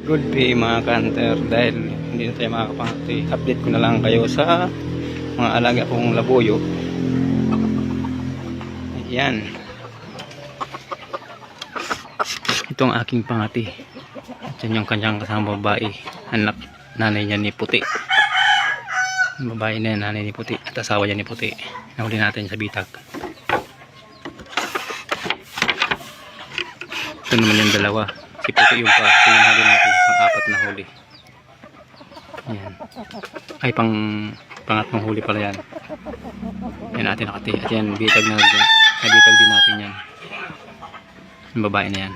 Good day mga kanter, dahil hindi na tayo makakapangati, update ko na lang kayo sa mga alaga kong labuyo. Ayan, ito ang aking pangati. Diyan yung kanyang kasama babae, anak, nanay niya ni Puti. Yung babae na yan, nanay ni Puti, at asawa niya ni Puti. Nahuli natin sa bitag. Ito naman yung dalawa, si Puti yung huli natin, pang-apat na huli. Ayan. Ay, pangatlong huli pala yan. Yan natin nakati. At yan, bitag na nabitag din natin yan. Yung babae na yan.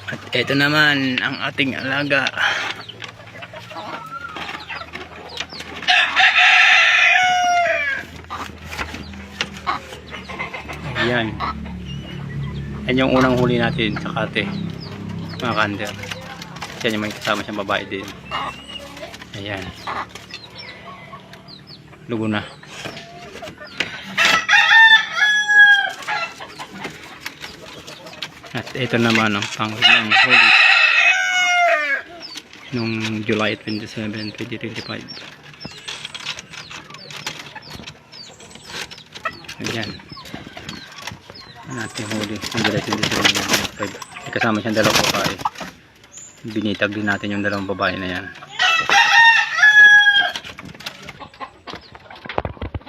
At ito naman ang ating alaga. Ayan. Yan yung unang huli natin sa kate, mga kander. Yan yung may kasama siyang babae din. Ayan. Lugo na. At ito naman ang panglimang huli nung July 27, 2025. Ayan. Natin huli ang July 27, 2025. Kasama siyang dalawang babae. Binitag din natin yung dalawang babae na yan.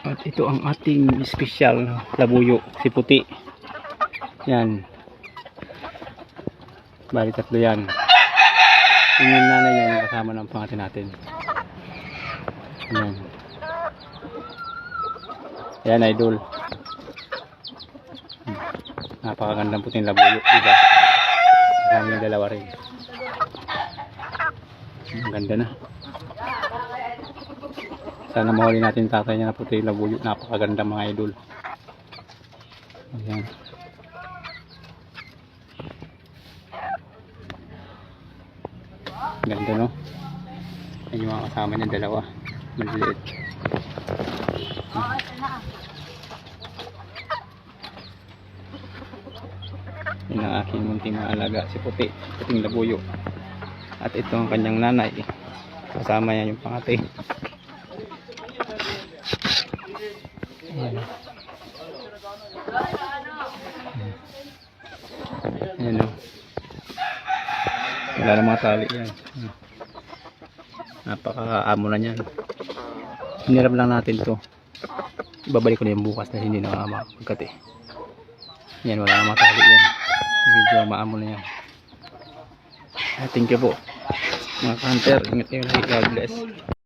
At ito ang ating special labuyo, si Puti. Yan. Bali tatlo yan. Yung nanay niya yung kasama ng pangati natin. Yan. Yan, idol. Napakagandang puting labuyo, diba? Kasama yung dalawa rin. Ang ganda na. Sana mahuli natin tatay niya na puting labuyo. Napakaganda mga idol. Ayan. Ganda, no? Ayun yung mga kasama niya dalawa. Maliliit. Yun ang aking munting mga alaga, si Puti, puting labuyo. At ito ang kanyang nanay, kasama niya yung pangati. Ayan. Ayan, o. Wala na mga tali yan. Napaka-amo na yan. Hinirap lang natin to. Babalik ko na yung bukas na hindi na magkati. Yan, wala na mga tali yan. Medyo maamo na yan. Thank you po mga hunter. Ingat kayo lagi. God bless.